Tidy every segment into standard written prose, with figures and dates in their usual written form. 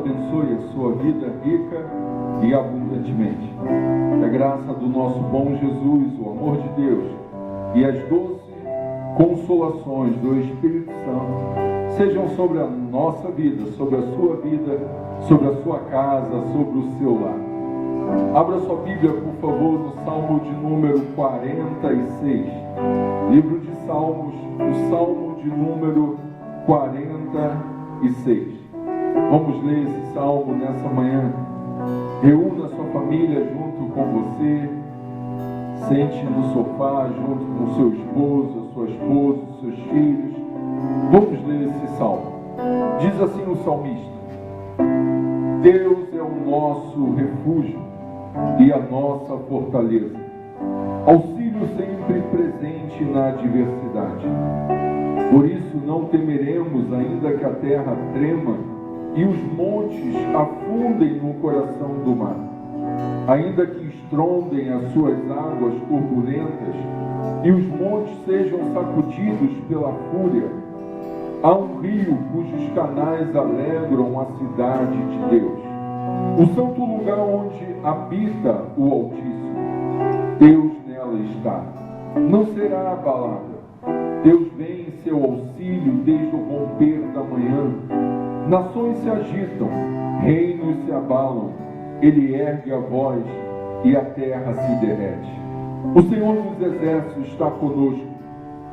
abençoe a sua vida rica e abundantemente. Que a graça do nosso bom Jesus, o amor de Deus e as doces consolações do Espírito Santo sejam sobre a nossa vida, sobre a sua vida, sobre a sua casa, sobre o seu lar. Abra sua Bíblia, por favor, no Salmo de número 46. Livro de Salmos, o Salmo de número 46. Vamos ler esse salmo nessa manhã. Reúna sua família junto com você. Sente no sofá junto com seu esposo, a sua esposa, os seus filhos. Vamos ler esse salmo. Diz assim o salmista: Deus é o nosso refúgio e a nossa fortaleza, auxílio sempre presente na adversidade. Por isso não temeremos, ainda que a terra trema e os montes afundem no coração do mar, ainda que estrondem as suas águas turbulentas e os montes sejam sacudidos pela fúria. Há um rio cujos canais alegram a cidade de Deus, o santo lugar onde habita o Altíssimo. Deus nela está, não será abalada. Deus vem em seu auxílio desde o romper da manhã. Nações se agitam, reinos se abalam. Ele ergue a voz e a terra se derrete. O Senhor dos Exércitos está conosco.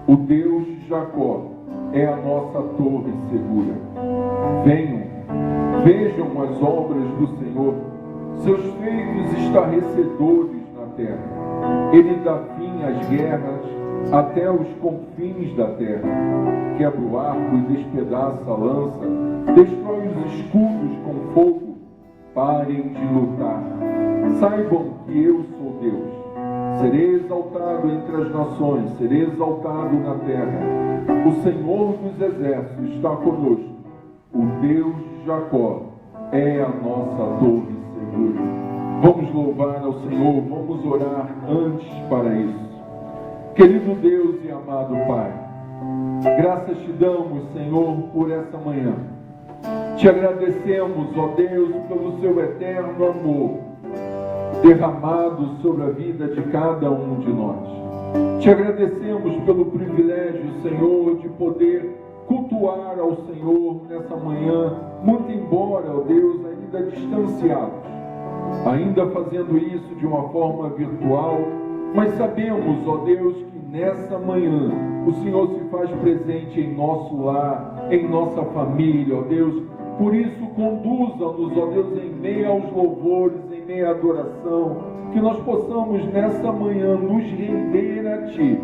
O Deus de Jacó é a nossa torre segura. Venham, vejam as obras do Senhor, seus feitos estarrecedores na terra. Ele dá fim às guerras até os confins da terra. Quebra o arco e despedaça a lança, destrói os escudos com fogo. Parem de lutar. Saibam que eu sou Deus. Serei exaltado entre as nações, serei exaltado na terra. O Senhor dos Exércitos está conosco. O Deus de Jacó é a nossa torre segura. Vamos louvar ao Senhor, vamos orar antes para isso. Querido Deus e amado Pai, graças te damos, Senhor, por essa manhã. Te agradecemos, ó Deus, pelo seu eterno amor derramado sobre a vida de cada um de nós. Te agradecemos pelo privilégio, Senhor, de poder cultuar ao Senhor nessa manhã, muito embora, ó Deus, ainda distanciados, ainda fazendo isso de uma forma virtual, mas sabemos, ó Deus, que nessa manhã o Senhor se faz presente em nosso lar, em nossa família, ó Deus. Por isso, conduza-nos, ó Deus, em meio aos louvores, em meio à adoração, que nós possamos nessa manhã nos render a Ti,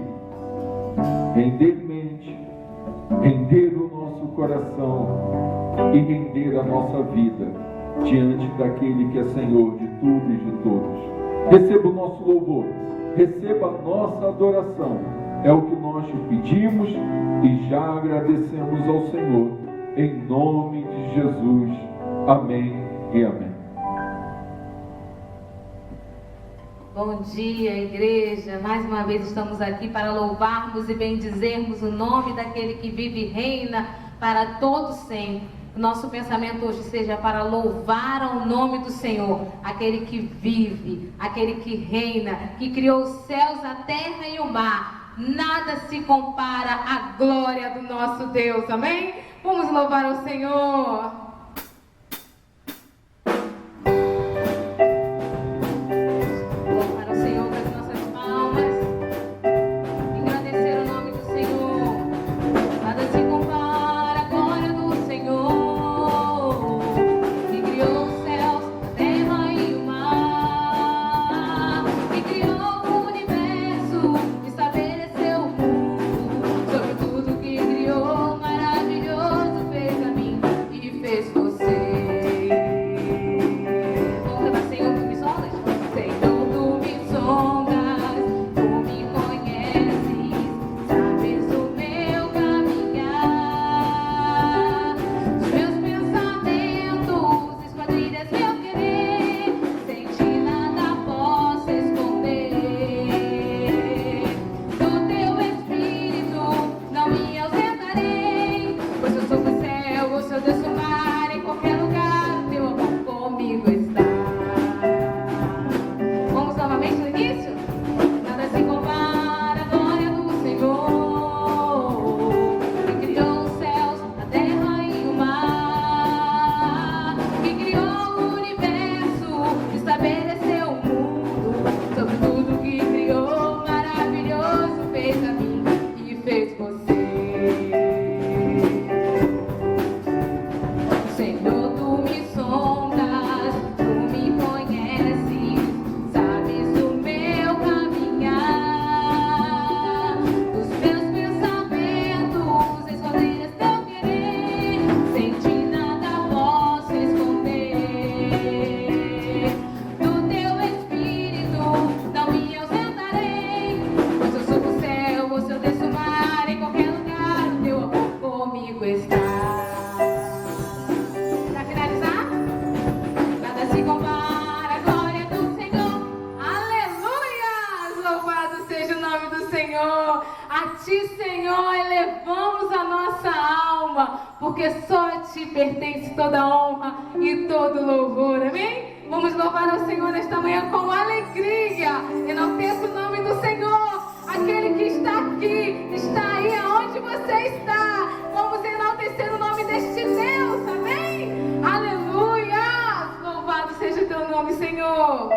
render mente, render o nosso coração e render a nossa vida diante daquele que é Senhor de tudo e de todos. Receba o nosso louvor, receba a nossa adoração. É o que nós te pedimos e já agradecemos ao Senhor. Em nome de Jesus. Amém e amém. Bom dia, igreja. Mais uma vez estamos aqui para louvarmos e bendizermos o nome daquele que vive e reina para todos sempre. O nosso pensamento hoje seja para louvar ao nome do Senhor, aquele que vive, aquele que reina, que criou os céus, a terra e o mar. Nada se compara à glória do nosso Deus. Amém? Vamos louvar ao Senhor. Louvar ao Senhor com as nossas palmas. Engrandecer o nome do Senhor. Nada se compara à glória do Senhor, que criou os céus, a terra e o mar, que criou o universo, estabeleceu o mundo, sobre tudo que criou, maravilhoso fez a mim e fez Ti, Senhor, elevamos a nossa alma, porque só a Ti pertence toda honra e todo louvor, amém? Vamos louvar ao Senhor nesta manhã com alegria, enalteça o nome do Senhor, aquele que está aqui, está aí aonde você está. Vamos enaltecer o nome deste Deus, amém? Aleluia! Louvado seja o Teu nome, Senhor.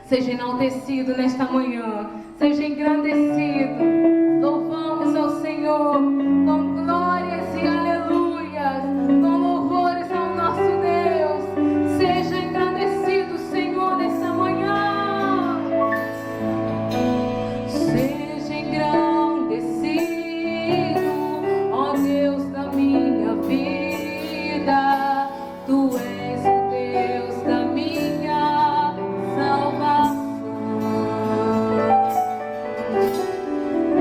Seja enaltecido nesta manhã, seja engrandecido. Louvamos ao Senhor com glórias e aleluias, com louvores ao nosso Deus. Seja engrandecido, Senhor, nesta manhã. Seja engrandecido, ó Deus da minha vida. Tu és o Deus da minha salvação.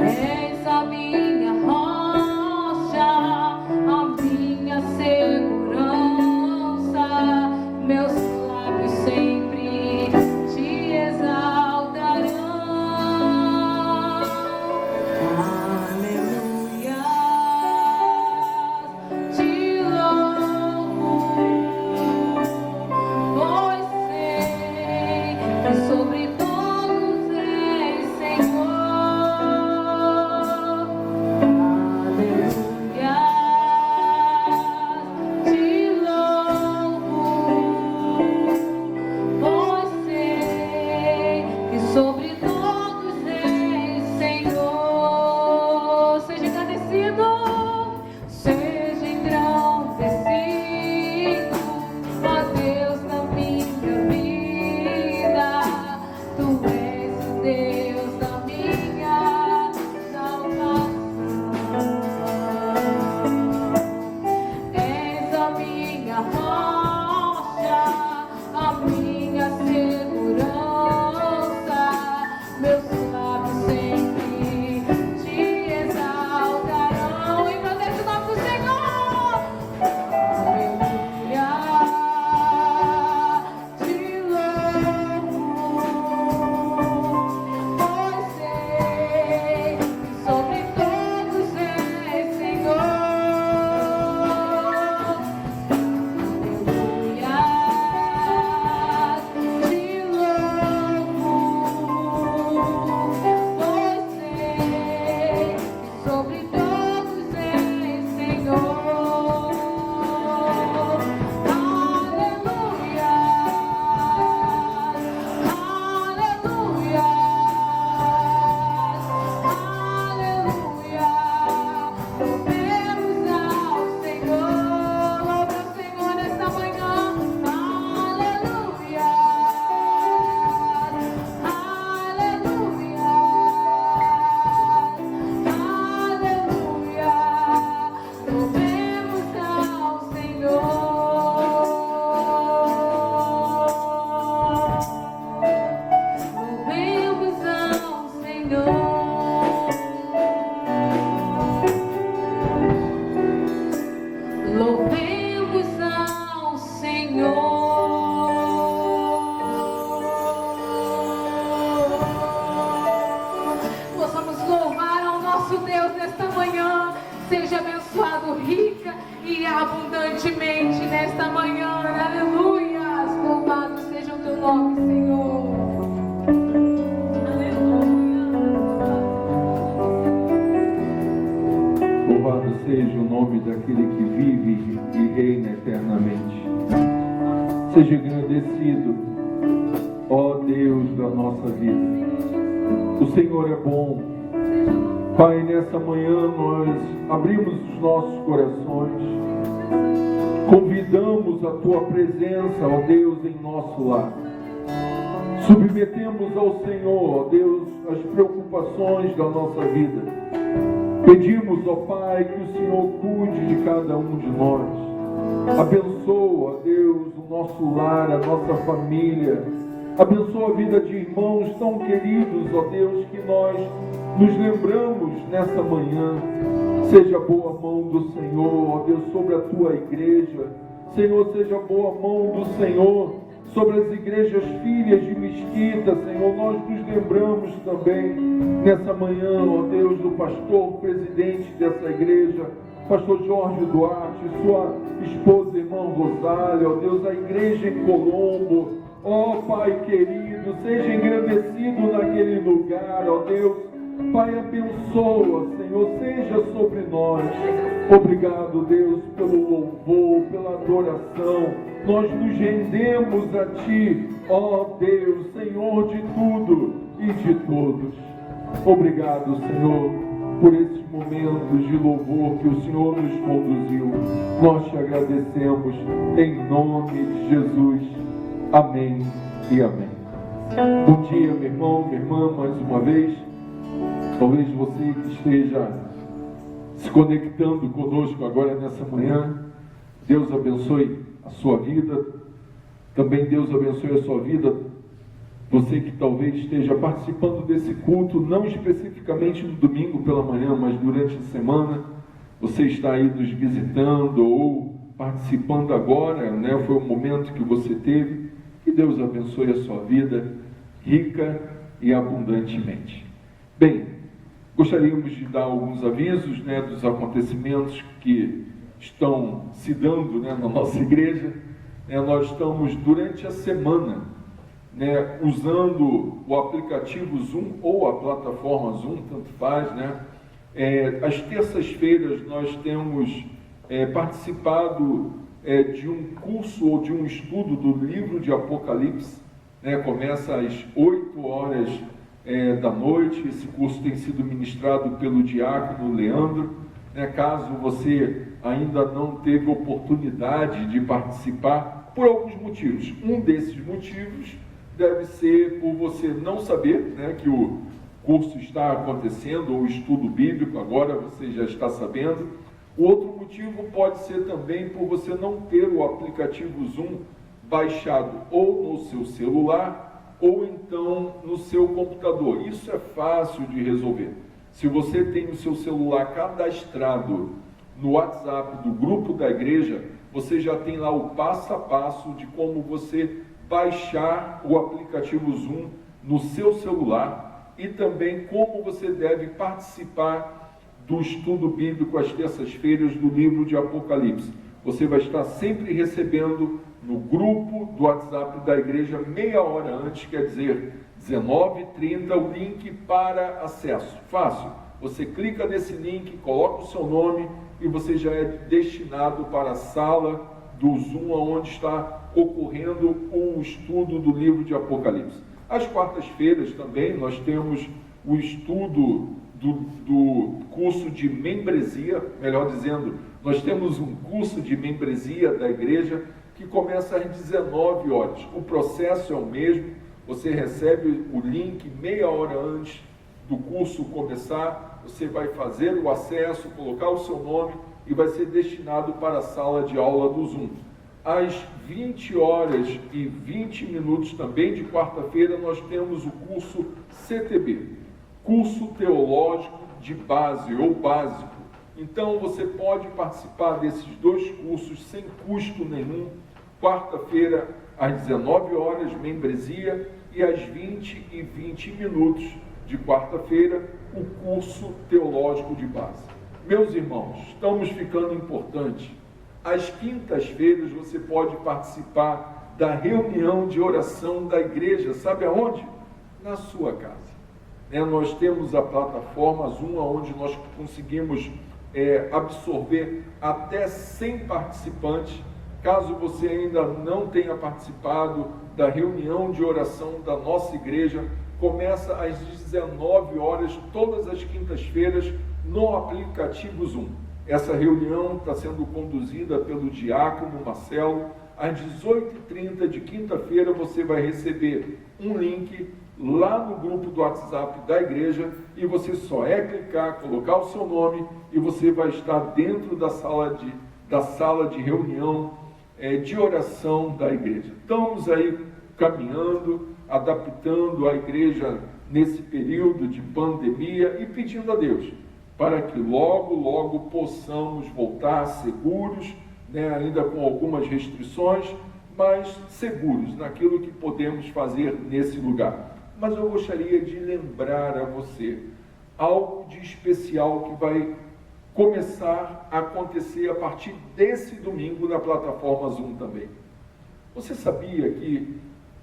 És a minha rocha. Louvemos ao Senhor. Possamos louvar ao nosso Deus nesta manhã. Seja abençoado rica e abundantemente nesta manhã. Aleluia. Louvado seja o teu nome, Senhor. Louvado seja o nome daquele que vive e reina eternamente. Seja agradecido, ó Deus da nossa vida. O Senhor é bom. Pai, nessa manhã nós abrimos os nossos corações, convidamos a Tua presença, ó Deus, em nosso lar. Submetemos ao Senhor, ó Deus, as preocupações da nossa vida. Pedimos, ó Pai, que o Senhor cuide de cada um de nós. Abençoa, ó Deus, o nosso lar, a nossa família. Abençoa a vida de irmãos tão queridos, ó Deus, que nós nos lembramos nessa manhã. Seja boa mão do Senhor, ó Deus, sobre a Tua igreja. Senhor, seja boa mão do Senhor sobre as igrejas filhas de Mesquita. Senhor, nós nos lembramos também nessa manhã, ó Deus, do pastor presidente dessa igreja, pastor Jorge Duarte, sua esposa, irmã Rosália, ó Deus, a igreja em Colombo. Ó Pai querido, seja engrandecido naquele lugar, ó Deus. Pai, abençoa, Senhor, seja sobre nós. Obrigado, Deus, pelo louvor, pela adoração. Nós nos rendemos a Ti, ó Deus, Senhor de tudo e de todos. Obrigado, Senhor, por esses momentos de louvor que o Senhor nos conduziu. Nós te agradecemos em nome de Jesus. Amém e amém. Bom dia, meu irmão, minha irmã, mais uma vez. Talvez você que esteja se conectando conosco agora nessa manhã, Deus abençoe a sua vida. Também Deus abençoe a sua vida. Você que talvez esteja participando desse culto, não especificamente no domingo pela manhã, mas durante a semana, você está aí nos visitando ou participando agora, né? Foi o momento que você teve. Que Deus abençoe a sua vida rica e abundantemente. Bem, gostaríamos de dar alguns avisos, né, dos acontecimentos que estão se dando, né, na nossa igreja. Nós estamos durante a semana, né, usando o aplicativo Zoom ou a plataforma Zoom, tanto faz, né? Às terças-feiras nós temos participado de um curso ou de um estudo do livro de Apocalipse, né? Começa às 8 horas da noite. Esse curso tem sido ministrado pelo diácono Leandro, né? Caso você ainda não teve oportunidade de participar, por alguns motivos. Um desses motivos deve ser por você não saber, né, que o curso está acontecendo, ou o estudo bíblico, agora você já está sabendo. O outro motivo pode ser também por você não ter o aplicativo Zoom baixado ou no seu celular ou então no seu computador. Isso é fácil de resolver. Se você tem o seu celular cadastrado no WhatsApp do grupo da igreja, você já tem lá o passo a passo de como você baixar o aplicativo Zoom no seu celular e também como você deve participar do estudo bíblico às terças-feiras do livro de Apocalipse. Você vai estar sempre recebendo no grupo do WhatsApp da igreja meia hora antes, quer dizer, 19h30, o link para acesso. Fácil. Você clica nesse link, coloca o seu nome e você já é destinado para a sala do Zoom, onde está ocorrendo o estudo do livro de Apocalipse. Às quartas-feiras também nós temos o estudo do curso de membresia, melhor dizendo, nós temos um curso de membresia da igreja que começa às 19 horas. O processo é o mesmo, você recebe o link meia hora antes do curso começar, você vai fazer o acesso, colocar o seu nome e vai ser destinado para a sala de aula do Zoom. Às 20h20 também de quarta-feira nós temos o curso CTB, Curso Teológico de Base ou Básico. Então você pode participar desses 2 cursos sem custo nenhum. Quarta-feira, às 19 horas, membresia, e às 20h20 de quarta-feira, o curso teológico de base. Meus irmãos, estamos ficando importante. Às quintas-feiras você pode participar da reunião de oração da igreja. Sabe aonde? Na sua casa. Nós temos a plataforma Zoom, onde nós conseguimos absorver até 100 participantes. Caso você ainda não tenha participado da reunião de oração da nossa igreja, começa às 19 horas, todas as quintas-feiras, no aplicativo Zoom. Essa reunião está sendo conduzida pelo diácono Marcelo. Às 18h30 de quinta-feira, você vai receber um link lá no grupo do WhatsApp da igreja, e você só clicar, colocar o seu nome, e você vai estar dentro da sala de reunião de oração da igreja. Estamos aí caminhando, adaptando a igreja nesse período de pandemia e pedindo a Deus para que logo, logo possamos voltar seguros, ainda com algumas restrições, mas seguros naquilo que podemos fazer nesse lugar. Mas eu gostaria de lembrar a você algo de especial que vai começar a acontecer a partir desse domingo na plataforma Zoom também. Você sabia que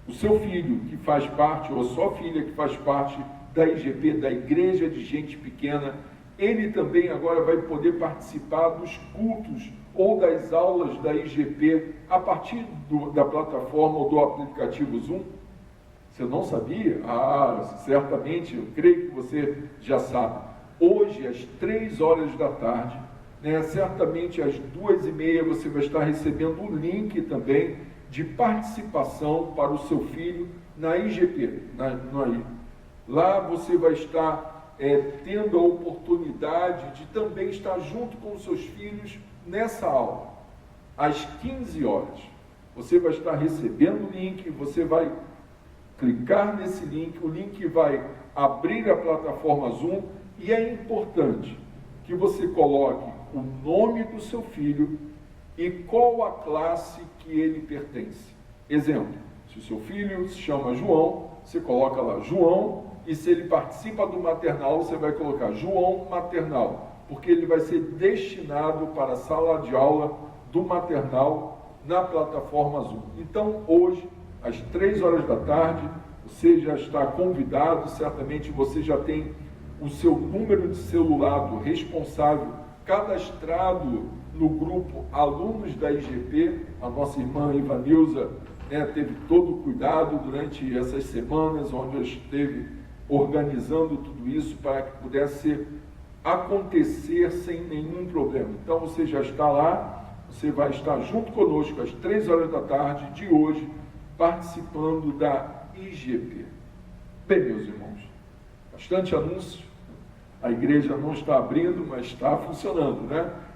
o seu filho que faz parte, ou a sua filha que faz parte da IGP, da Igreja de Gente Pequena, ele também agora vai poder participar dos cultos ou das aulas da IGP a partir da plataforma ou do aplicativo Zoom? Você não sabia? Certamente, eu creio que você já sabe. Hoje, às 3 horas da tarde, certamente às 2h30, você vai estar recebendo um link também de participação para o seu filho na IGP. Lá você vai estar tendo a oportunidade de também estar junto com os seus filhos nessa aula. Às 15 horas, você vai estar recebendo o link, você vai clicar nesse link, o link vai abrir a plataforma Zoom, e é importante que você coloque o nome do seu filho e qual a classe que ele pertence. Exemplo, se o seu filho se chama João, você coloca lá João, e se ele participa do maternal, você vai colocar João Maternal, porque ele vai ser destinado para a sala de aula do maternal na plataforma Zoom. Então, hoje, às 3 horas da tarde, você já está convidado, certamente você já tem o seu número de celular do responsável cadastrado no grupo Alunos da IGP. A nossa irmã Ivanilza teve todo o cuidado durante essas semanas, onde ela esteve organizando tudo isso para que pudesse acontecer sem nenhum problema. Então você já está lá, você vai estar junto conosco às 3 horas da tarde de hoje, participando da IGP. Bem, meus irmãos, bastante anúncio. A igreja não está abrindo, mas está funcionando,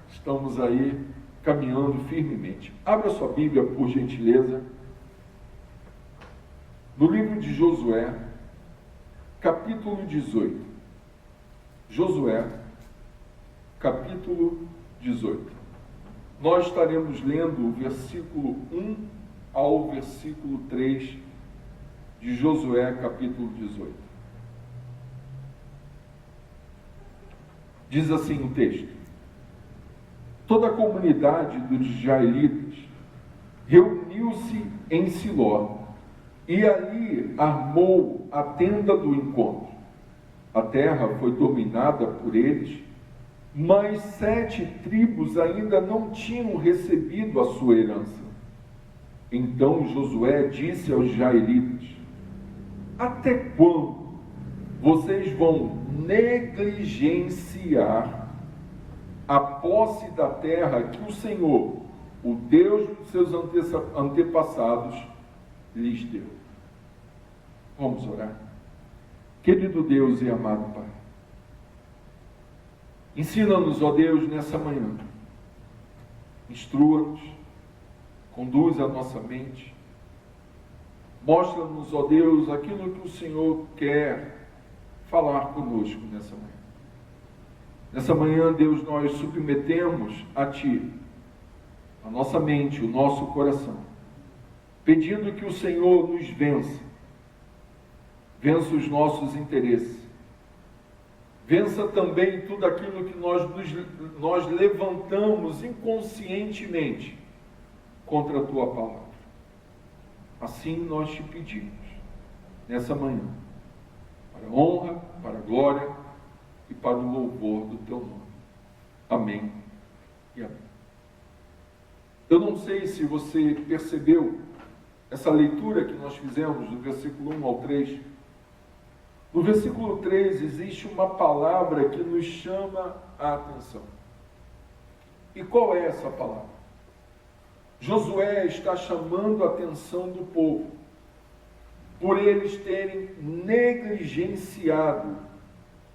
Estamos aí caminhando firmemente. Abra sua Bíblia, por gentileza, no livro de Josué, capítulo 18. Josué, capítulo 18. Nós estaremos lendo o versículo 1 ao versículo 3 de Josué, capítulo 18. Diz assim o texto: toda a comunidade dos israelitas reuniu-se em Siló, e ali armou a tenda do encontro. A terra foi dominada por eles, mas 7 tribos ainda não tinham recebido a sua herança. Então Josué disse aos israelitas: até quando vocês vão negligenciar a posse da terra que o Senhor, o Deus dos seus antepassados, lhes deu? Vamos orar. Querido Deus e amado Pai, ensina-nos, ó Deus, nessa manhã. Instrua-nos, conduz a nossa mente. Mostra-nos, ó Deus, aquilo que o Senhor quer falar conosco nessa manhã. Nessa manhã, Deus, nós submetemos a Ti a nossa mente, o nosso coração, pedindo que o Senhor nos vença os nossos interesses, vença também tudo aquilo que nós levantamos inconscientemente contra a Tua palavra. Assim nós te pedimos, nessa manhã, para a honra, para a glória e para o louvor do Teu nome. Amém e amém. Eu não sei se você percebeu essa leitura que nós fizemos do versículo 1 ao 3. No versículo 3 existe uma palavra que nos chama a atenção. E qual é essa palavra? Josué está chamando a atenção do povo por eles terem negligenciado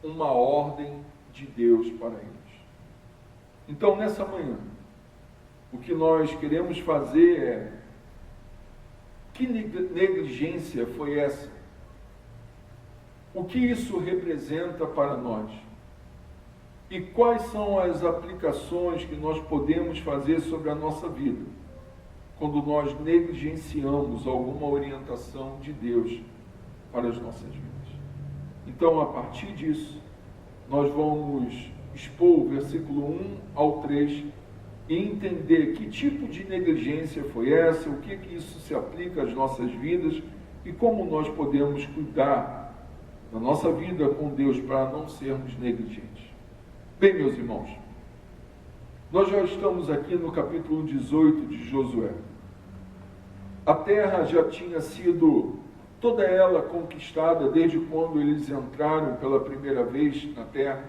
uma ordem de Deus para eles. Então, nessa manhã, o que nós queremos fazer é: que negligência foi essa? O que isso representa para nós? E quais são as aplicações que nós podemos fazer sobre a nossa vida quando nós negligenciamos alguma orientação de Deus para as nossas vidas? Então, a partir disso, nós vamos expor o versículo 1 ao 3 e entender que tipo de negligência foi essa, o que isso se aplica às nossas vidas e como nós podemos cuidar da nossa vida com Deus para não sermos negligentes. Bem, meus irmãos, nós já estamos aqui no capítulo 18 de Josué. A terra já tinha sido toda ela conquistada desde quando eles entraram pela primeira vez na terra.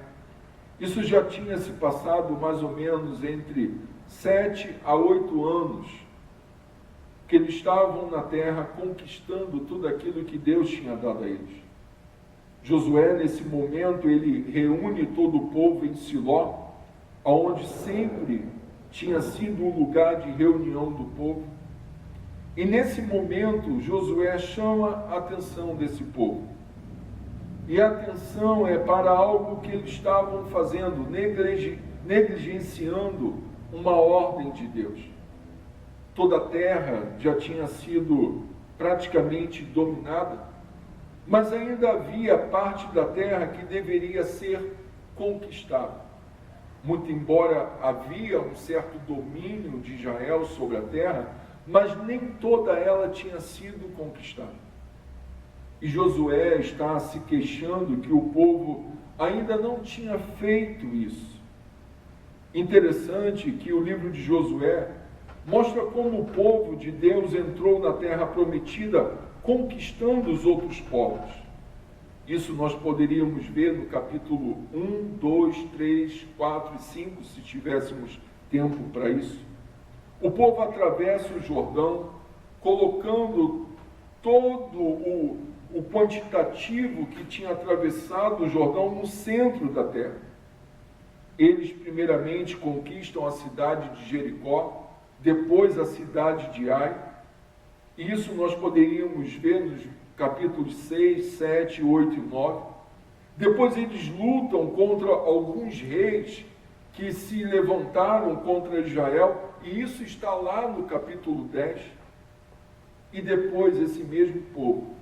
Isso já tinha se passado mais ou menos entre 7 a 8 anos que eles estavam na terra conquistando tudo aquilo que Deus tinha dado a eles. Josué, nesse momento, ele reúne todo o povo em Siló, onde sempre tinha sido o lugar de reunião do povo. E nesse momento, Josué chama a atenção desse povo. E a atenção é para algo que eles estavam fazendo, negligenciando uma ordem de Deus. Toda a terra já tinha sido praticamente dominada, mas ainda havia parte da terra que deveria ser conquistada. Muito embora havia um certo domínio de Israel sobre a terra, mas nem toda ela tinha sido conquistada. E Josué está se queixando que o povo ainda não tinha feito isso. Interessante que o livro de Josué mostra como o povo de Deus entrou na terra prometida conquistando os outros povos. Isso nós poderíamos ver no capítulo 1, 2, 3, 4 e 5, se tivéssemos tempo para isso. O povo atravessa o Jordão, colocando todo o quantitativo que tinha atravessado o Jordão no centro da terra. Eles primeiramente conquistam a cidade de Jericó, depois a cidade de Ai. E isso nós poderíamos ver nos capítulos 6, 7, 8 e 9. Depois eles lutam contra alguns reis que se levantaram contra Israel, e isso está lá no capítulo 10. E depois esse mesmo povo,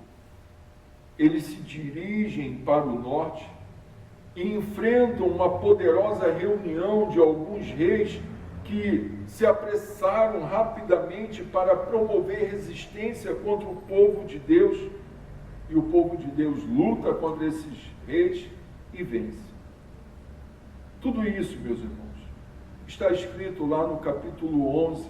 eles se dirigem para o norte e enfrentam uma poderosa reunião de alguns reis que se apressaram rapidamente para promover resistência contra o povo de Deus. E o povo de Deus luta contra esses reis e vence. Tudo isso, meus irmãos, está escrito lá no capítulo 11.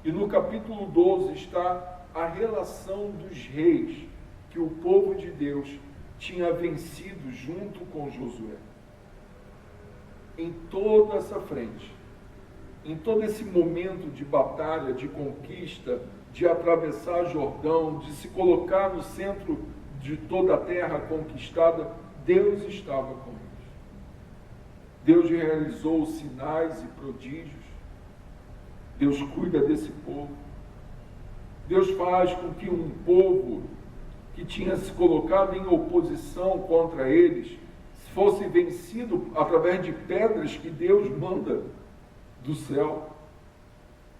E no capítulo 12 está a relação dos reis que o povo de Deus tinha vencido junto com Josué. Em toda essa frente, em todo esse momento de batalha, de conquista, de atravessar Jordão, de se colocar no centro de toda a terra conquistada, Deus estava com eles. Deus realizou sinais e prodígios. Deus cuida desse povo. Deus faz com que um povo que tinha se colocado em oposição contra eles fosse vencido através de pedras que Deus manda do céu.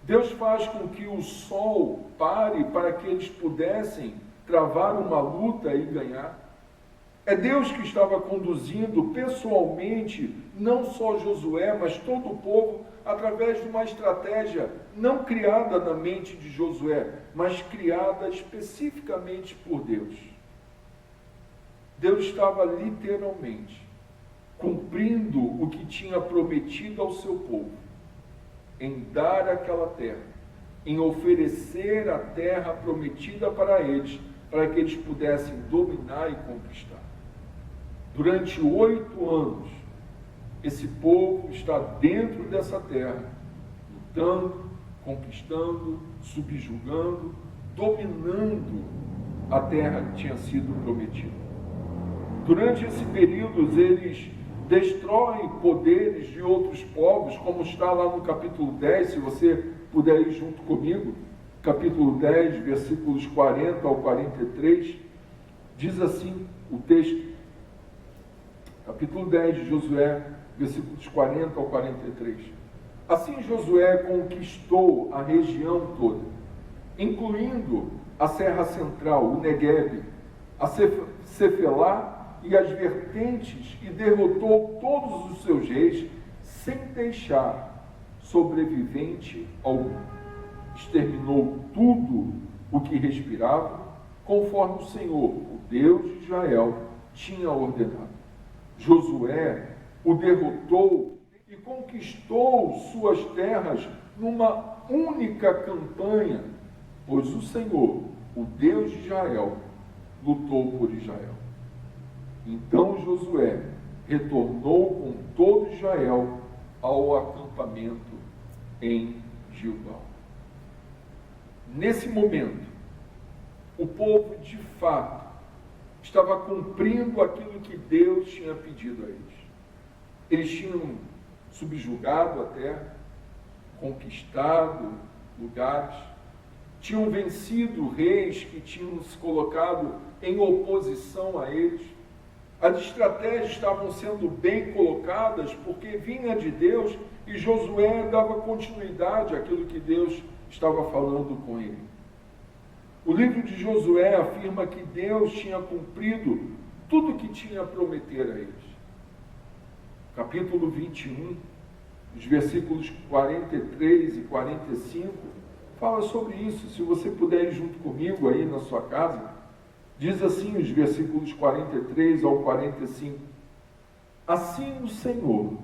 Deus faz com que o sol pare para que eles pudessem travar uma luta e ganhar. É Deus que estava conduzindo pessoalmente, não só Josué, mas todo o povo, através de uma estratégia não criada na mente de Josué, mas criada especificamente por Deus. Deus estava literalmente cumprindo o que tinha prometido ao seu povo, em dar aquela terra, em oferecer a terra prometida para eles, para que eles pudessem dominar e conquistar. Durante 8 anos, esse povo está dentro dessa terra, lutando, conquistando, subjugando, dominando a terra que tinha sido prometida. Durante esse período, eles destroem poderes de outros povos, como está lá no capítulo 10, se você puder ir junto comigo, capítulo 10, versículos 40 ao 43, diz assim o texto, capítulo 10 de Josué, versículos 40 ao 43. Assim Josué conquistou a região toda, incluindo a Serra Central, o Neguebe, a Cefelá e as vertentes, e derrotou todos os seus reis, sem deixar sobrevivente algum. Exterminou tudo o que respirava, conforme o Senhor, o Deus de Israel, tinha ordenado. Josué o derrotou e conquistou suas terras numa única campanha, pois o Senhor, o Deus de Israel, lutou por Israel. Então Josué retornou com todo Israel ao acampamento em Gilgal. Nesse momento, o povo de fato estava cumprindo aquilo que Deus tinha pedido a eles. Eles tinham subjugado a terra, conquistado lugares, tinham vencido reis que tinham se colocado em oposição a eles. As estratégias estavam sendo bem colocadas porque vinha de Deus e Josué dava continuidade àquilo que Deus estava falando com ele. O livro de Josué afirma que Deus tinha cumprido tudo o que tinha a prometer a eles. Capítulo 21, os versículos 43 e 45, fala sobre isso. Se você puder ir junto comigo aí na sua casa, diz assim os versículos 43 ao 45. Assim o Senhor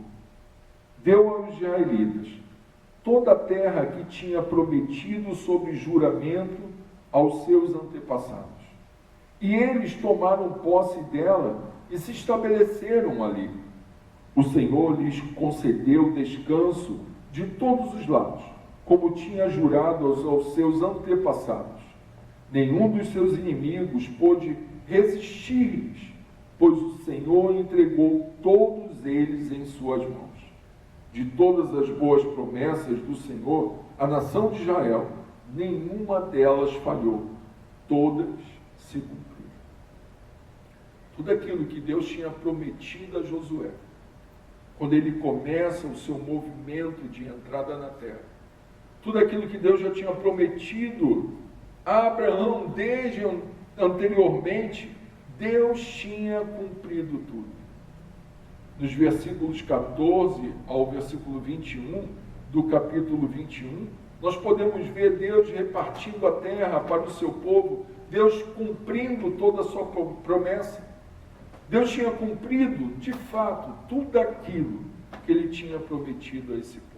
deu aos israelitas toda a terra que tinha prometido sob juramento aos seus antepassados. E eles tomaram posse dela e se estabeleceram ali. O Senhor lhes concedeu descanso de todos os lados, como tinha jurado aos seus antepassados. Nenhum dos seus inimigos pôde resistir-lhes, pois o Senhor entregou todos eles em suas mãos. De todas as boas promessas do Senhor, a nação de Israel, nenhuma delas falhou, todas se cumpriram. Tudo aquilo que Deus tinha prometido a Josué, quando ele começa o seu movimento de entrada na terra, tudo aquilo que Deus já tinha prometido a Abraão desde anteriormente, Deus tinha cumprido tudo. Nos versículos 14 ao versículo 21 do capítulo 21, nós podemos ver Deus repartindo a terra para o seu povo, Deus cumprindo toda a sua promessa. Deus tinha cumprido, de fato, tudo aquilo que Ele tinha prometido a esse povo.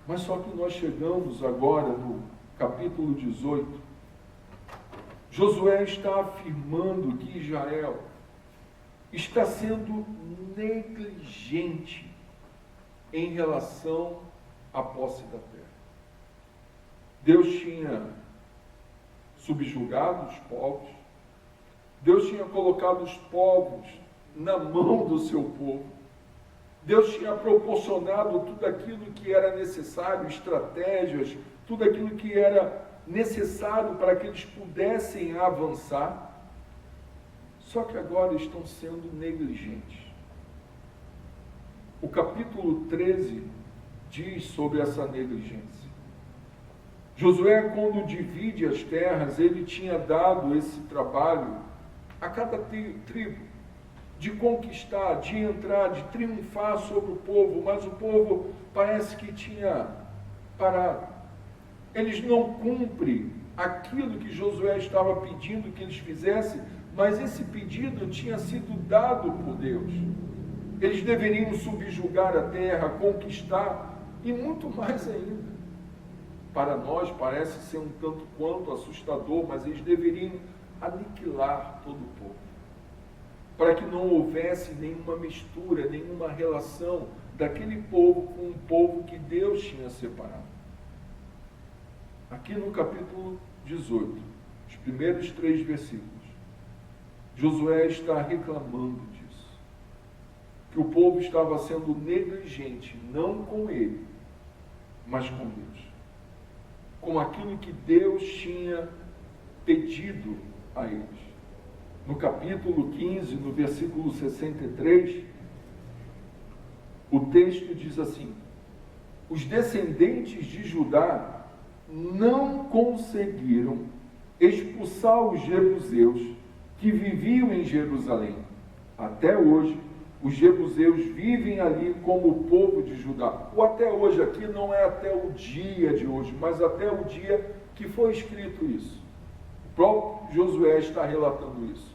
Mas só que nós chegamos agora no capítulo 18, Josué está afirmando que Israel está sendo negligente em relação à posse da terra. Deus tinha subjugado os povos, Deus tinha colocado os povos na mão do seu povo, Deus tinha proporcionado tudo aquilo que era necessário, estratégias, tudo aquilo que era necessário para que eles pudessem avançar. só que agora estão sendo negligentes. O capítulo 13 diz sobre essa negligência. Josué, quando divide as terras, ele tinha dado esse trabalho a cada tribo, de conquistar, de entrar, de triunfar sobre o povo, mas o povo parece que tinha parado. Eles não cumprem aquilo que Josué estava pedindo que eles fizessem, mas esse pedido tinha sido dado por Deus. Eles deveriam subjugar a terra, conquistar, e muito mais ainda. Para nós parece ser um tanto quanto assustador, mas eles deveriam aniquilar todo o povo, para que não houvesse nenhuma mistura, nenhuma relação daquele povo com o povo que Deus tinha separado. Aqui no capítulo 18, os primeiros 3 versículos, Josué está reclamando disso, que o povo estava sendo negligente, não com ele, mas com Deus, com aquilo que Deus tinha pedido a eles. No capítulo 15, no versículo 63, o texto diz assim: os descendentes de Judá não conseguiram expulsar os jebuseus que viviam em Jerusalém. Até hoje, os jebuseus vivem ali como o povo de Judá. O até hoje aqui não é até o dia de hoje, mas até o dia que foi escrito isso. O próprio Josué está relatando isso,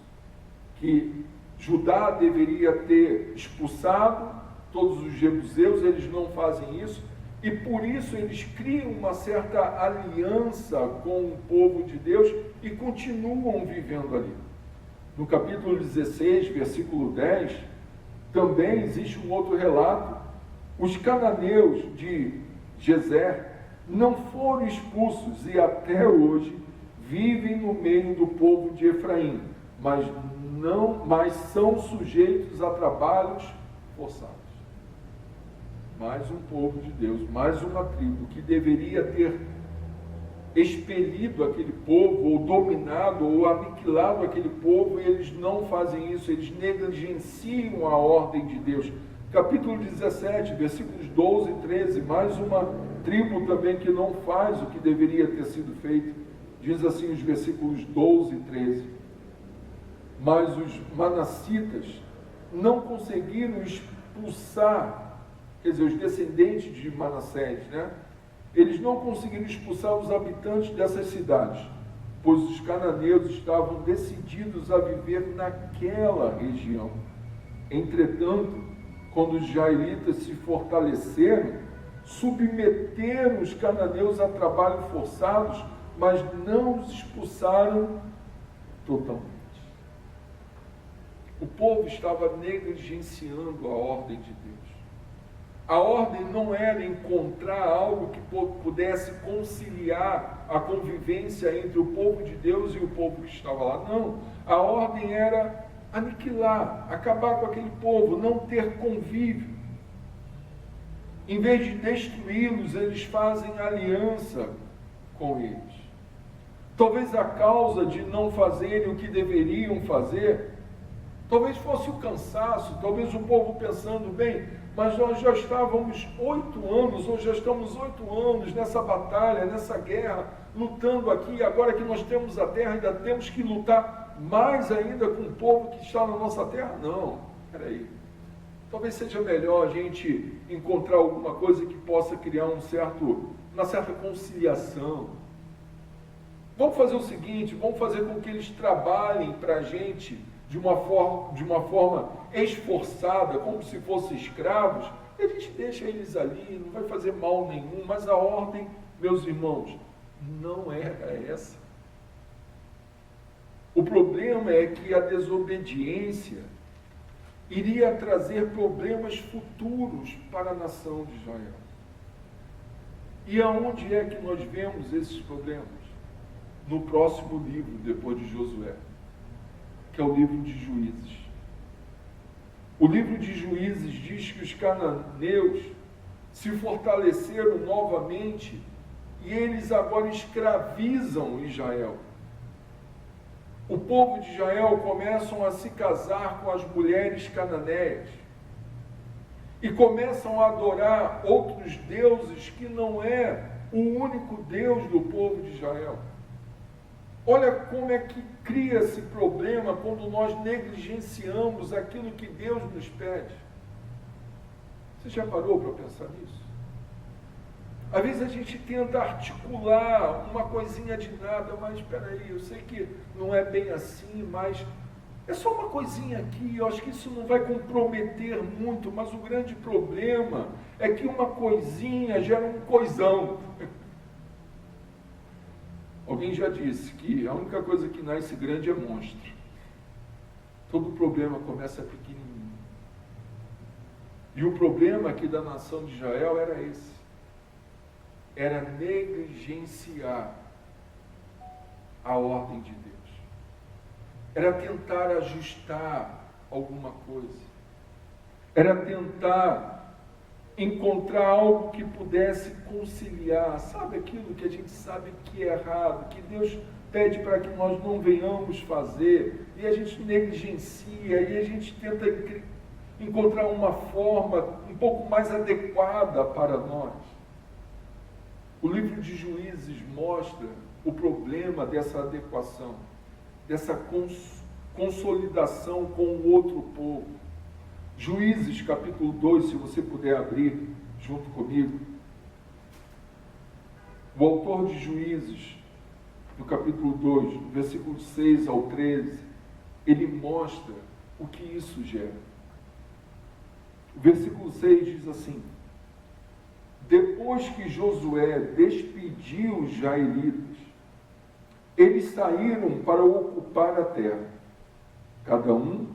que Judá deveria ter expulsado todos os jebuseus, eles não fazem isso, e por isso eles criam uma certa aliança com o povo de Deus e continuam vivendo ali. No capítulo 16, versículo 10, também existe um outro relato. Os cananeus de Gezer não foram expulsos e até hoje vivem no meio do povo de Efraim, mas são sujeitos a trabalhos forçados. Mais um povo de Deus, mais uma tribo que deveria ter expelido aquele povo, ou dominado, ou aniquilado aquele povo, e eles não fazem isso, eles negligenciam a ordem de Deus. Capítulo 17, versículos 12 e 13, mais uma tribo também que não faz o que deveria ter sido feito. Diz assim os versículos 12 e 13. Mas os manassitas não conseguiram expulsar, quer dizer, os descendentes de Manassés, né? Eles não conseguiram expulsar os habitantes dessas cidades, pois os cananeus estavam decididos a viver naquela região. Entretanto, quando os israelitas se fortaleceram, submeteram os cananeus a trabalho forçados, mas não os expulsaram totalmente. O povo estava negligenciando a ordem de Deus. A ordem não era encontrar algo que pudesse conciliar a convivência entre o povo de Deus e o povo que estava lá. Não. A ordem era aniquilar, acabar com aquele povo, não ter convívio. Em vez de destruí-los, eles fazem aliança com eles. Talvez a causa de não fazerem o que deveriam fazer, talvez fosse o cansaço, talvez o povo pensando, bem, mas nós já estávamos 8 anos, ou já estamos 8 anos nessa batalha, nessa guerra, lutando aqui, agora que nós temos a terra, ainda temos que lutar mais ainda com o povo que está na nossa terra? Não, peraí. Talvez seja melhor a gente encontrar alguma coisa que possa criar uma certa conciliação. Vamos fazer o seguinte, vamos fazer com que eles trabalhem para a gente de uma forma esforçada, como se fossem escravos, e a gente deixa eles ali, não vai fazer mal nenhum, mas a ordem, meus irmãos, não era essa. O problema é que a desobediência iria trazer problemas futuros para a nação de Israel. E aonde é que nós vemos esses problemas? No próximo livro, depois de Josué, que é o livro de Juízes. O livro de Juízes diz que os cananeus se fortaleceram novamente e eles agora escravizam Israel. o povo de Israel começam a se casar com as mulheres cananeias e começam a adorar outros deuses que não é o único Deus do povo de Israel. Olha como é que cria esse problema quando nós negligenciamos aquilo que Deus nos pede. Você já parou para pensar nisso? Às vezes a gente tenta articular uma coisinha de nada, mas espera aí, eu sei que não é bem assim, mas é só uma coisinha aqui, eu acho que isso não vai comprometer muito, mas o grande problema é que uma coisinha gera um coisão. Alguém já disse que a única coisa que nasce grande é monstro. Todo problema começa pequenininho. E o problema aqui da nação de Israel era esse. Era negligenciar a ordem de Deus. Era tentar ajustar alguma coisa. Era tentar encontrar algo que pudesse conciliar. Sabe aquilo que a gente sabe que é errado, que Deus pede para que nós não venhamos fazer, e a gente negligencia, e a gente tenta encontrar uma forma um pouco mais adequada para nós. O livro de Juízes mostra o problema dessa adequação, dessa consolidação com o outro povo. Juízes, capítulo 2, se você puder abrir junto comigo. O autor de Juízes, no capítulo 2, versículos 6 ao 13, ele mostra o que isso gera. O versículo 6 diz assim: depois que Josué despediu os israelitas, eles saíram para ocupar a terra, cada um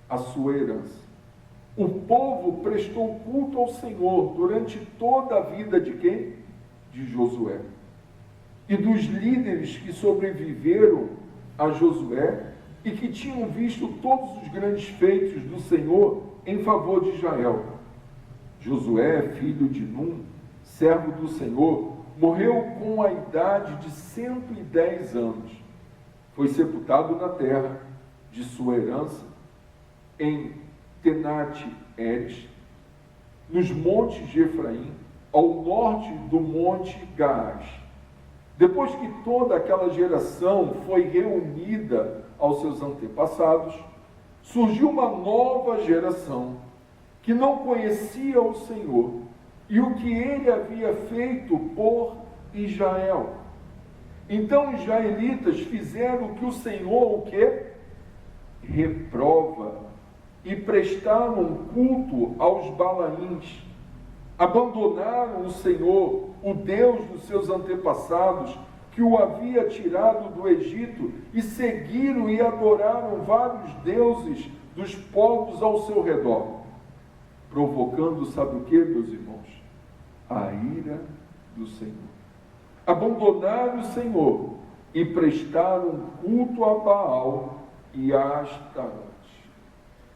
a sua herança. O povo prestou culto ao Senhor durante toda a vida de quem? De Josué. E dos líderes que sobreviveram a Josué e que tinham visto todos os grandes feitos do Senhor em favor de Israel. Josué, filho de Num, servo do Senhor, morreu com a idade de 110 anos. Foi sepultado na terra de sua herança, em Tenate-Heres, nos montes de Efraim, ao norte do monte Gaás. Depois que toda aquela geração foi reunida aos seus antepassados, surgiu uma nova geração que não conhecia o Senhor e o que ele havia feito por Israel. Então os israelitas fizeram o que o Senhor, o que? Reprova, e prestaram culto aos Balaíns. Abandonaram o Senhor, o Deus dos seus antepassados, que o havia tirado do Egito, e seguiram e adoraram vários deuses dos povos ao seu redor, provocando, sabe o que, meus irmãos? A ira do Senhor. Abandonaram o Senhor e prestaram culto a Baal e a Astarote.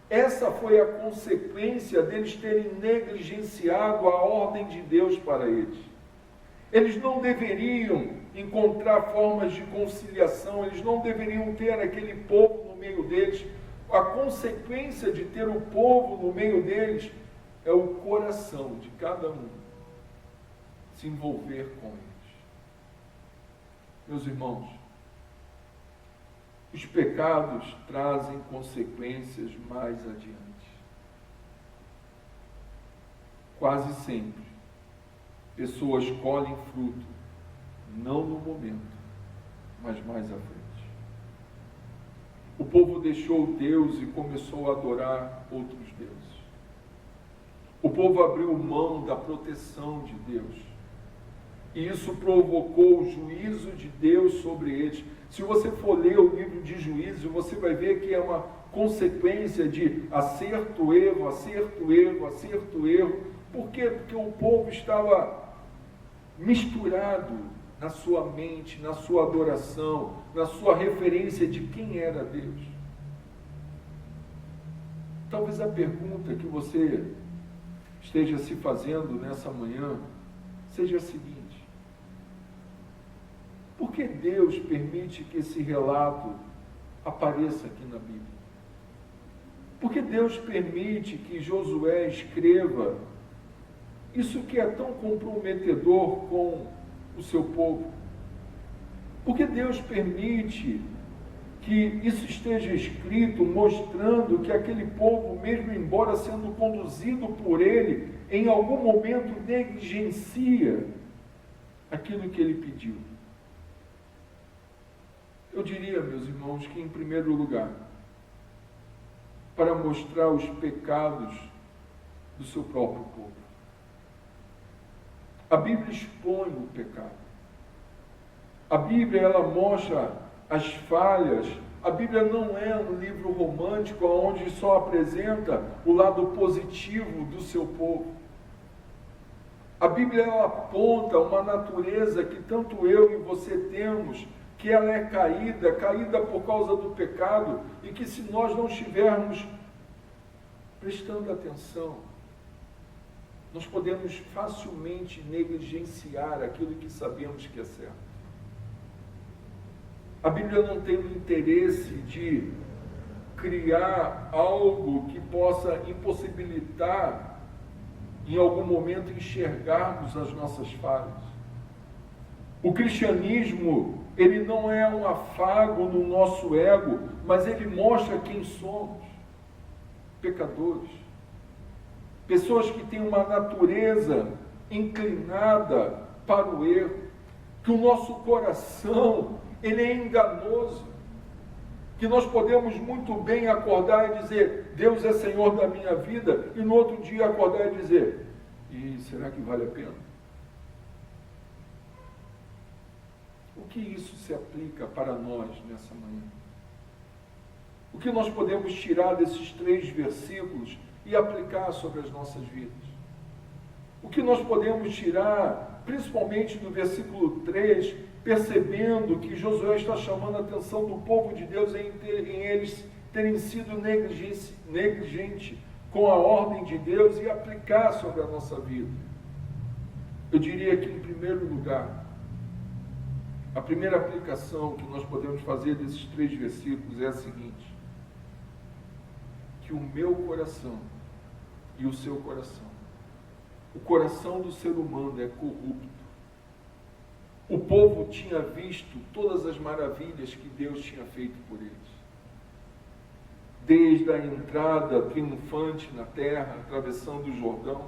Essa foi a consequência deles terem negligenciado a ordem de Deus para eles. Eles não deveriam encontrar formas de conciliação, eles não deveriam ter aquele povo no meio deles. A consequência de ter o povo no meio deles é o coração de cada um se envolver com eles. Meus irmãos, os pecados trazem consequências mais adiante. Quase sempre, pessoas colhem fruto, não no momento, mas mais à frente. O povo deixou Deus e começou a adorar outros deuses. O povo abriu mão da proteção de Deus. E isso provocou o juízo de Deus sobre eles. Se você for ler o livro de Juízes, você vai ver que é uma consequência de acerto, erro, acerto, erro, acerto, erro. Por quê? Porque o povo estava misturado na sua mente, na sua adoração, na sua referência de quem era Deus. Talvez a pergunta que você esteja se fazendo nessa manhã seja a seguinte: por que Deus permite que esse relato apareça aqui na Bíblia? Por que Deus permite que Josué escreva isso que é tão comprometedor com o seu povo? Por que Deus permite que isso esteja escrito, mostrando que aquele povo, mesmo embora sendo conduzido por ele, em algum momento negligencia aquilo que ele pediu? Eu diria, meus irmãos, que em primeiro lugar, para mostrar os pecados do seu próprio povo. A Bíblia expõe o pecado. A Bíblia, ela mostra as falhas. A Bíblia não é um livro romântico onde só apresenta o lado positivo do seu povo. A Bíblia, ela aponta uma natureza que tanto eu e você temos, que ela é caída por causa do pecado, e que se nós não estivermos prestando atenção, nós podemos facilmente negligenciar aquilo que sabemos que é certo. A Bíblia não tem o interesse de criar algo que possa impossibilitar, em algum momento, enxergarmos as nossas falhas. O cristianismo, ele não é um afago no nosso ego, mas ele mostra quem somos: pecadores. Pessoas que têm uma natureza inclinada para o erro, que o nosso coração, ele é enganoso, que nós podemos muito bem acordar e dizer: Deus é Senhor da minha vida, e no outro dia acordar e dizer: e será que vale a pena? O que isso se aplica para nós nessa manhã? O que nós podemos tirar desses 3 versículos e aplicar sobre as nossas vidas? O que nós podemos tirar, principalmente do versículo 3, percebendo que Josué está chamando a atenção do povo de Deus em eles terem sido negligentes com a ordem de Deus, e aplicar sobre a nossa vida? Eu diria que, em primeiro lugar, a primeira aplicação que nós podemos fazer desses 3 versículos é a seguinte: que o meu coração e o seu coração, o coração do ser humano é corrupto. O povo tinha visto todas as maravilhas que Deus tinha feito por eles. Desde a entrada triunfante na terra, atravessando o Jordão,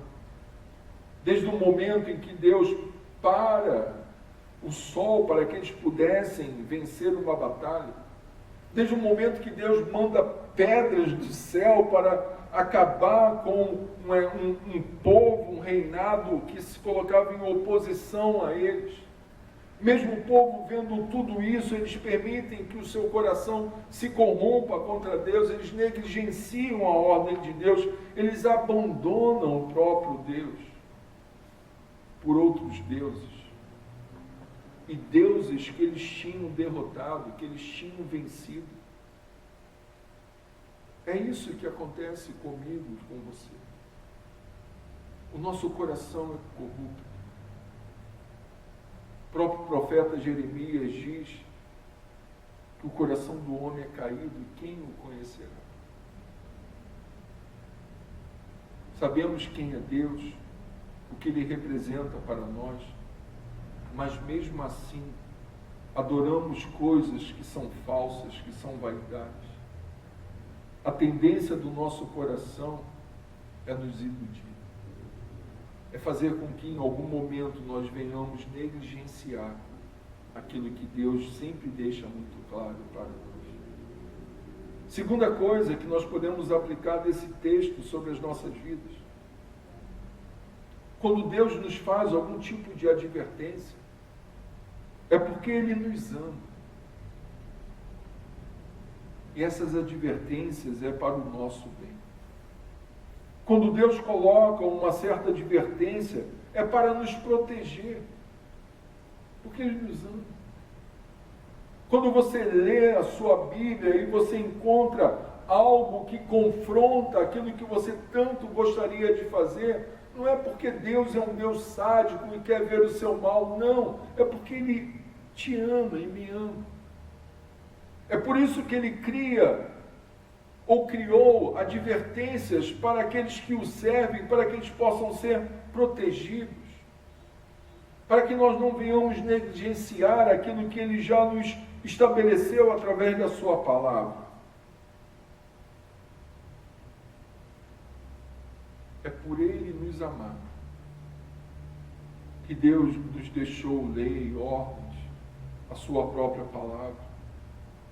desde o momento em que Deus para o sol para que eles pudessem vencer uma batalha, desde o momento que Deus manda pedras do céu para acabar com um povo, um reinado que se colocava em oposição a eles. Mesmo o povo vendo tudo isso, eles permitem que o seu coração se corrompa contra Deus, eles negligenciam a ordem de Deus, eles abandonam o próprio Deus por outros deuses. E deuses que eles tinham derrotado, que eles tinham vencido. É isso que acontece comigo e com você. O nosso coração é corrupto. O próprio profeta Jeremias diz que o coração do homem é caído, e quem o conhecerá? Sabemos quem é Deus, o que Ele representa para nós, mas mesmo assim, adoramos coisas que são falsas, que são vaidades. A tendência do nosso coração é nos iludir. É fazer com que em algum momento nós venhamos negligenciar aquilo que Deus sempre deixa muito claro para nós. Segunda coisa que nós podemos aplicar desse texto sobre as nossas vidas: quando Deus nos faz algum tipo de advertência, é porque Ele nos ama. E essas advertências é para o nosso bem. Quando Deus coloca uma certa advertência, é para nos proteger, porque Ele nos ama. Quando você lê a sua Bíblia e você encontra algo que confronta aquilo que você tanto gostaria de fazer, não é porque Deus é um Deus sádico e quer ver o seu mal, não. É porque Ele te ama e me ama. É por isso que ele cria ou criou advertências para aqueles que o servem, para que eles possam ser protegidos, para que nós não venhamos negligenciar aquilo que ele já nos estabeleceu através da sua palavra. É por ele nos amar que Deus nos deixou lei, ordens, a sua própria palavra.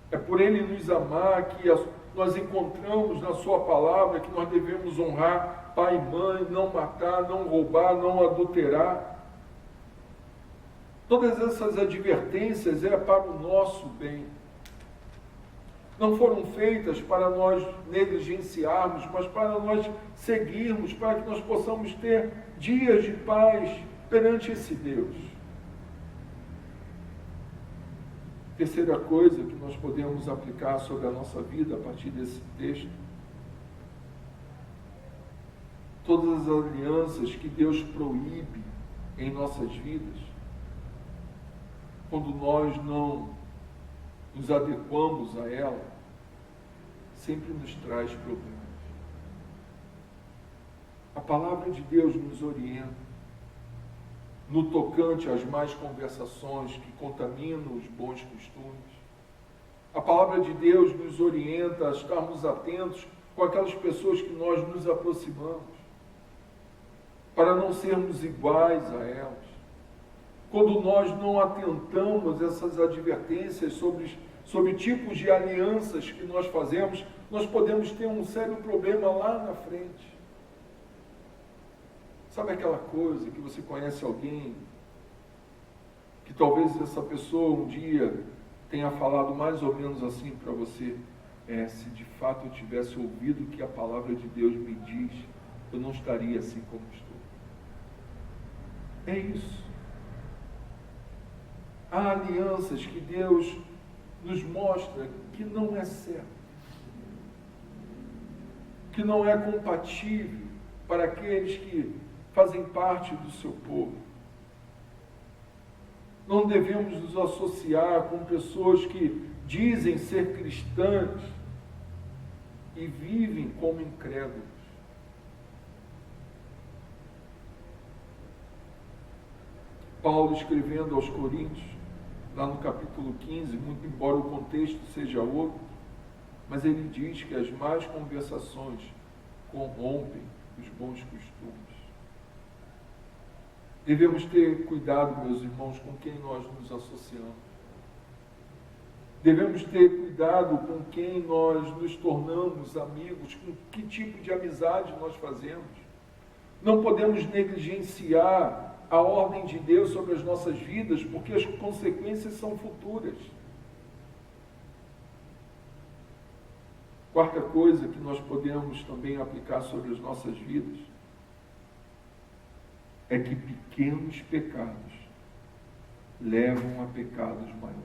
É por ele nos amar que nós encontramos na sua palavra que nós devemos honrar pai e mãe, não matar, não roubar, não adulterar. Todas essas advertências é para o nosso bem. Não foram feitas para nós negligenciarmos, mas para nós seguirmos, para que nós possamos ter dias de paz perante esse Deus. Terceira coisa que nós podemos aplicar sobre a nossa vida a partir desse texto: todas as alianças que Deus proíbe em nossas vidas, quando nós não nos adequamos a ela, sempre nos traz problemas. A palavra de Deus nos orienta no tocante às más conversações que contaminam os bons costumes. A palavra de Deus nos orienta a estarmos atentos com aquelas pessoas que nós nos aproximamos, para não sermos iguais a elas. Quando nós não atentamos essas advertências sobre tipos de alianças que nós fazemos, nós podemos ter um sério problema lá na frente. Sabe aquela coisa que você conhece alguém, que talvez essa pessoa um dia tenha falado mais ou menos assim para você: se de fato eu tivesse ouvido o que a palavra de Deus me diz, eu não estaria assim como estou. É isso. Há alianças que Deus nos mostra que não é certo, que não é compatível para aqueles que fazem parte do seu povo. Não devemos nos associar com pessoas que dizem ser cristãs e vivem como incrédulos. Paulo, escrevendo aos Coríntios, lá no capítulo 15, muito embora o contexto seja outro, mas ele diz que as más conversações corrompem os bons costumes. Devemos ter cuidado, meus irmãos, com quem nós nos associamos. Devemos ter cuidado com quem nós nos tornamos amigos, com que tipo de amizade nós fazemos. Não podemos negligenciar a ordem de Deus sobre as nossas vidas, porque as consequências são futuras. Quarta coisa que nós podemos também aplicar sobre as nossas vidas é que pequenos pecados levam a pecados maiores.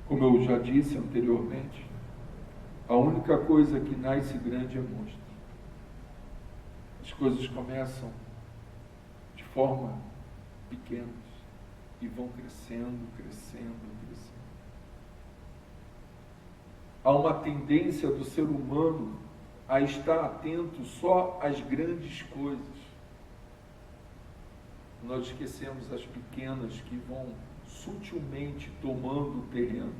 Como eu já disse anteriormente, a única coisa que nasce grande é monstro. As coisas começam de forma pequenas e vão crescendo, crescendo, crescendo. Há uma tendência do ser humano a estar atento só às grandes coisas. Nós esquecemos as pequenas que vão sutilmente tomando o terreno,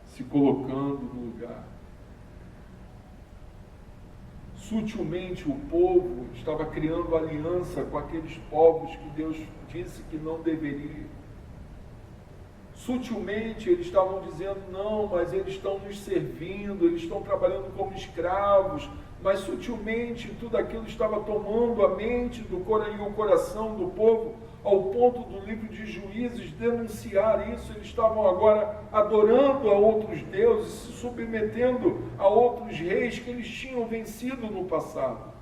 se colocando no lugar. Sutilmente o povo estava criando aliança com aqueles povos que Deus disse que não deveria. Sutilmente eles estavam dizendo: não, mas eles estão nos servindo, eles estão trabalhando como escravos. Mas sutilmente tudo aquilo estava tomando a mente e o coração do povo, ao ponto do livro de Juízes denunciar isso. Eles estavam agora adorando a outros deuses, se submetendo a outros reis que eles tinham vencido no passado.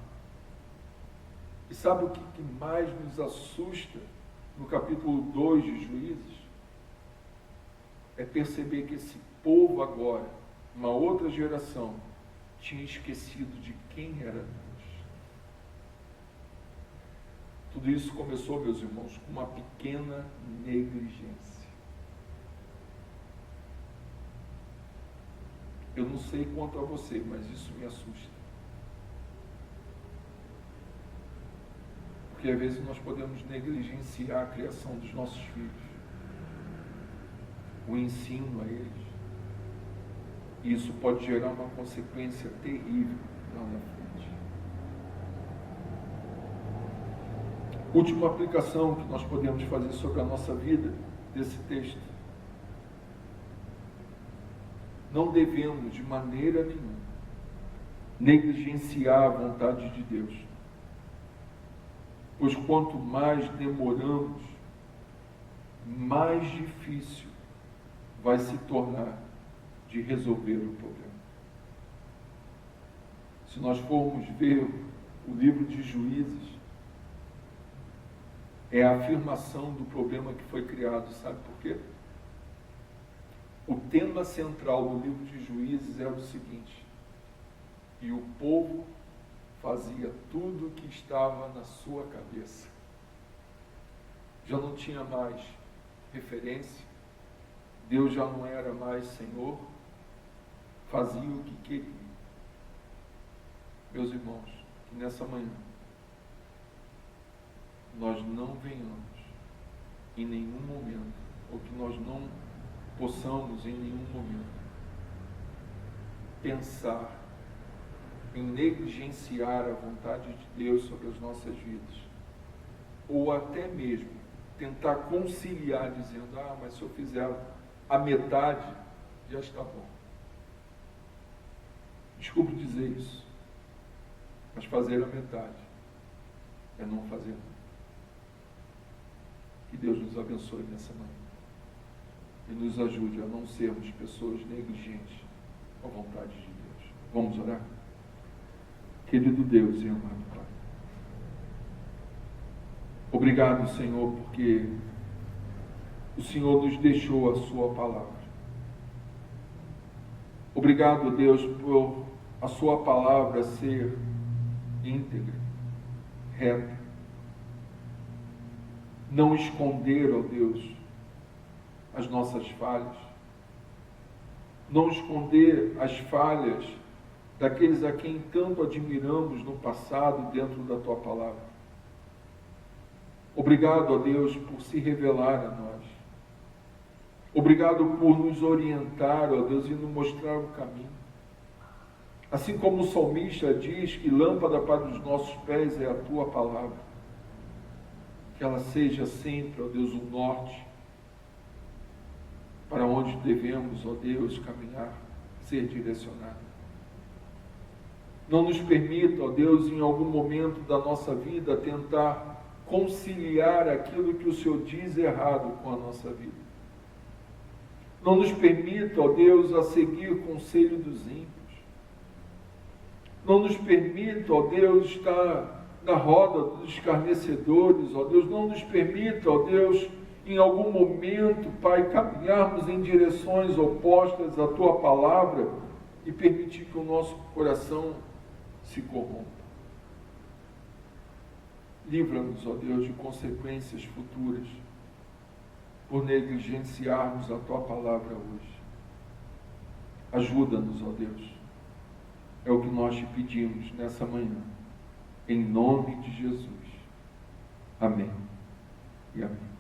E sabe o que mais nos assusta no capítulo 2 de Juízes? É perceber que esse povo agora, uma outra geração, tinha esquecido de quem era Deus. Tudo isso começou, meus irmãos, com uma pequena negligência. Eu não sei quanto a você, mas isso me assusta. Porque às vezes nós podemos negligenciar a criação dos nossos filhos, o ensino a eles. E isso pode gerar uma consequência terrível lá na frente. Última aplicação que nós podemos fazer sobre a nossa vida desse texto. Não devemos, de maneira nenhuma, negligenciar a vontade de Deus. Pois quanto mais demoramos, mais difícil vai se tornar de resolver o problema. Se nós formos ver o livro de Juízes, é a afirmação do problema que foi criado. Sabe por quê? O tema central do livro de Juízes era o seguinte: e o povo fazia tudo o que estava na sua cabeça. Já não tinha mais referência, Deus já não era mais Senhor, fazia o que queria. Meus irmãos, que nessa manhã nós não venhamos em nenhum momento, ou que nós não possamos em nenhum momento pensar em negligenciar a vontade de Deus sobre as nossas vidas, ou até mesmo tentar conciliar dizendo, mas se eu fizer a metade, já está bom. Desculpe dizer isso, mas fazer a metade é não fazer nada. Que Deus nos abençoe nessa manhã e nos ajude a não sermos pessoas negligentes com a vontade de Deus. Vamos orar? Querido Deus e amado Pai, obrigado, Senhor, porque o Senhor nos deixou a sua palavra. Obrigado, Deus, por a sua palavra ser íntegra, reta. Não esconder, ó Deus, as nossas falhas. Não esconder as falhas daqueles a quem tanto admiramos no passado dentro da tua palavra. Obrigado, ó Deus, por se revelar a nós. Obrigado por nos orientar, ó Deus, e nos mostrar o caminho. Assim como o salmista diz que lâmpada para os nossos pés é a tua palavra. Que ela seja sempre, ó Deus, o norte para onde devemos, ó Deus, caminhar, ser direcionado. Não nos permita, ó Deus, em algum momento da nossa vida, tentar conciliar aquilo que o Senhor diz errado com a nossa vida. Não nos permita, ó Deus, a seguir o conselho dos ímpios. Não nos permita, ó Deus, estar na roda dos escarnecedores, ó Deus. Não nos permita, ó Deus, em algum momento, Pai, caminharmos em direções opostas à tua palavra e permitir que o nosso coração se corrompa. Livra-nos, ó Deus, de consequências futuras por negligenciarmos a tua palavra hoje. Ajuda-nos, ó Deus. É o que nós te pedimos nessa manhã, em nome de Jesus. Amém e amém.